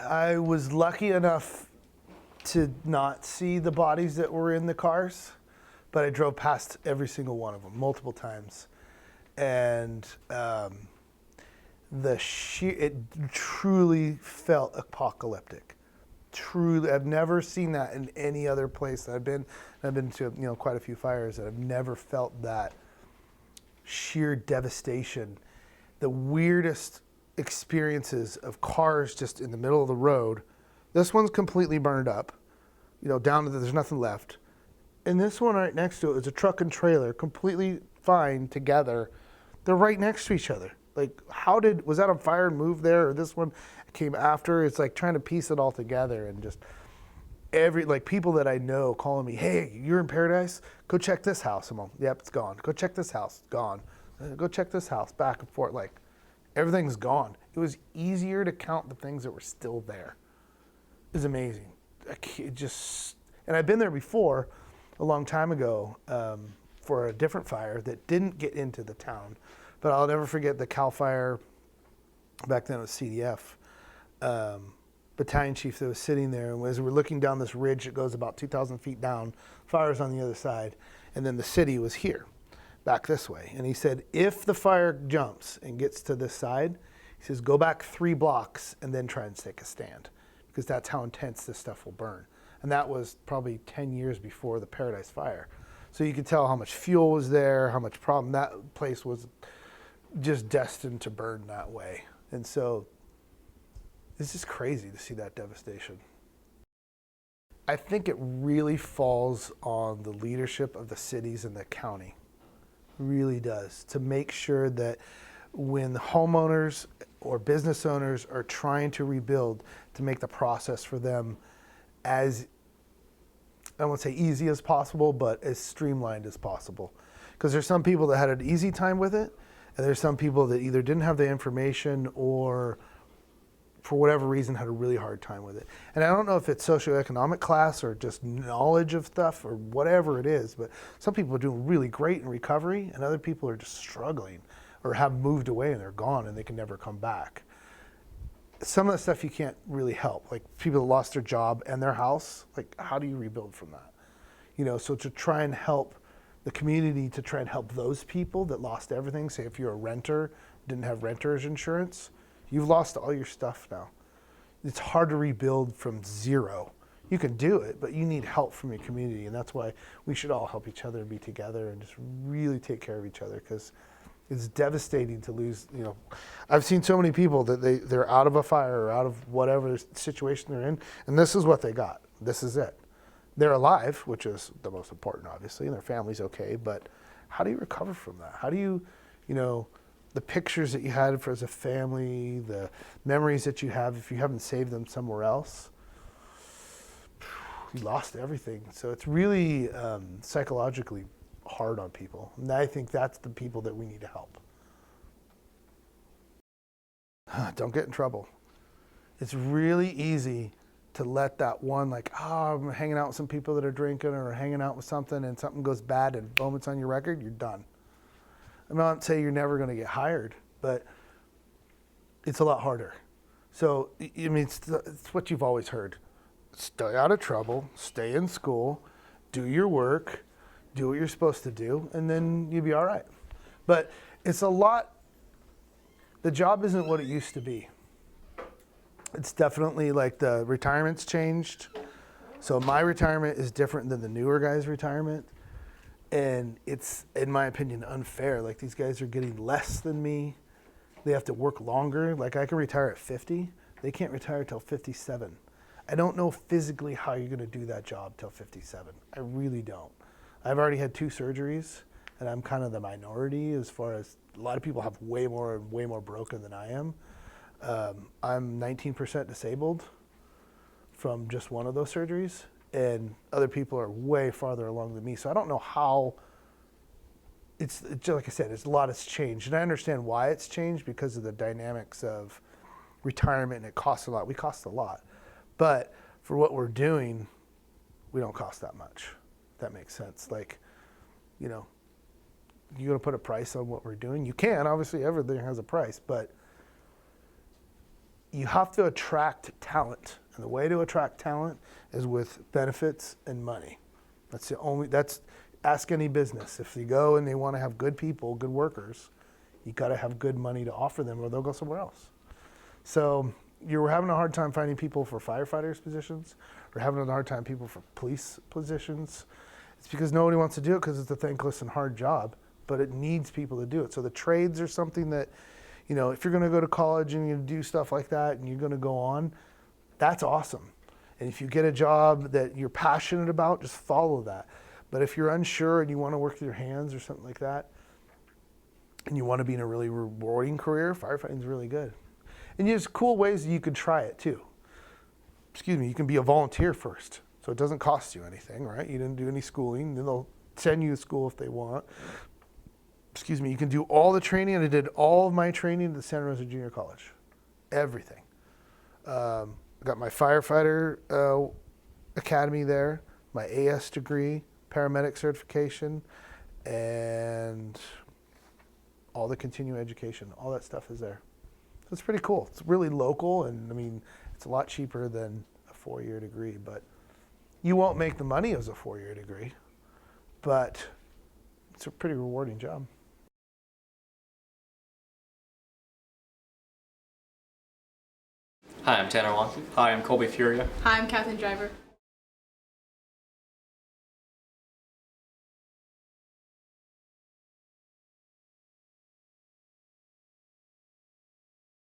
I was lucky enough to not see the bodies that were in the cars, but I drove past every single one of them multiple times. And it truly felt apocalyptic. Truly, I've never seen that in any other place that I've been. I've been to quite a few fires, and I've never felt that sheer devastation. The weirdest experiences of cars just in the middle of the road. This one's completely burned up, down to there's nothing left. And this one right next to it is a truck and trailer, completely fine together. They're right next to each other. Like, was that on fire and moved there, or this one came after? It's like trying to piece it all together, and just people that I know calling me, hey, you're in Paradise? Go check this house. I'm all, yep, it's gone. Go check this house, gone. Go check this house, back and forth. Like, everything's gone. It was easier to count the things that were still there. It was amazing. And I've been there before, a long time ago, for a different fire that didn't get into the town. But I'll never forget the Cal Fire, back then it was CDF, battalion chief that was sitting there, and as we're looking down this ridge that goes about 2,000 feet down, fire's on the other side, and then the city was here, back this way. And he said, if the fire jumps and gets to this side, he says, go back 3 blocks and then try and take a stand, because that's how intense this stuff will burn. And that was probably 10 years before the Paradise Fire. So you could tell how much fuel was there, how much problem. That place was just destined to burn that way. And so it's just crazy to see that devastation. I think it really falls on the leadership of the cities and the county. It really does, to make sure that when homeowners or business owners are trying to rebuild, to make the process for them as, I won't say easy as possible, but as streamlined as possible. Because there's some people that had an easy time with it, and there's some people that either didn't have the information or for whatever reason had a really hard time with it. And I don't know if it's socioeconomic class or just knowledge of stuff or whatever it is, but some people are doing really great in recovery, and other people are just struggling or have moved away and they're gone and they can never come back. Some of the stuff you can't really help, like people that lost their job and their house, like how do you rebuild from that? So to try and help the community, to try and help those people that lost everything, say if you're a renter, didn't have renter's insurance, you've lost all your stuff now. It's hard to rebuild from zero. You can do it, but you need help from your community, and that's why we should all help each other and be together and just really take care of each other, because it's devastating to lose. I've seen so many people that they're out of a fire or out of whatever situation they're in, and this is what they got. This is it. They're alive, which is the most important, obviously, and their family's okay, but how do you recover from that? How do you, the pictures that you had as a family, the memories that you have, if you haven't saved them somewhere else, you lost everything. So it's really psychologically hard on people. And I think that's the people that we need to help. Don't get in trouble. It's really easy to let that one, I'm hanging out with some people that are drinking or hanging out with something, and something goes bad and boom, it's on your record, you're done. I'm not saying you're never going to get hired, but it's a lot harder. So, it's what you've always heard. Stay out of trouble, stay in school, do your work, do what you're supposed to do, and then you'll be all right. But it's a lot, the job isn't what it used to be. It's definitely like the retirement's changed. So my retirement is different than the newer guys' retirement. And it's, in my opinion, unfair. Like, these guys are getting less than me. They have to work longer. Like, I can retire at 50. They can't retire till 57. I don't know physically how you're going to do that job till 57. I really don't. I've already had 2 surgeries, and I'm kind of the minority as far as a lot of people have way more broken than I am. I'm 19% disabled from just one of those surgeries, and other people are way farther along than me. So I don't know how, it's just like I said, a lot has changed. And I understand why it's changed, because of the dynamics of retirement, and it costs a lot. We cost a lot. But for what we're doing, we don't cost that much. If that makes sense. You're going to put a price on what we're doing. You can, obviously everything has a price, but you have to attract talent. And the way to attract talent is with benefits and money. Ask any business. If you go and they want to have good people, good workers, you got to have good money to offer them or they'll go somewhere else. So you're having a hard time finding people for firefighters positions or having a hard time people for police positions. It's because nobody wants to do it because it's a thankless and hard job, but it needs people to do it. So the trades are something that, you know, if you're going to go to college and you do stuff like that and you're going to go on, that's awesome. And if you get a job that you're passionate about, just follow that. But if you're unsure and you want to work with your hands or something like that, and you want to be in a really rewarding career, firefighting is really good. And there's cool ways that you could try it too. You can be a volunteer first. So it doesn't cost you anything, right? You didn't do any schooling. Then they'll send you to school if they want. You can do all the training. And I did all of my training at the Santa Rosa Junior College. Everything. I got my firefighter academy there, my AS degree, paramedic certification, and all the continuing education. All that stuff is there. So it's pretty cool. It's really local, and I mean, it's a lot cheaper than a 4-year degree, but you won't make the money as a 4-year degree, but it's a pretty rewarding job. Hi, I'm Tanner Wong. Hi, I'm Colby Furia. Hi, I'm Kathleen Driver.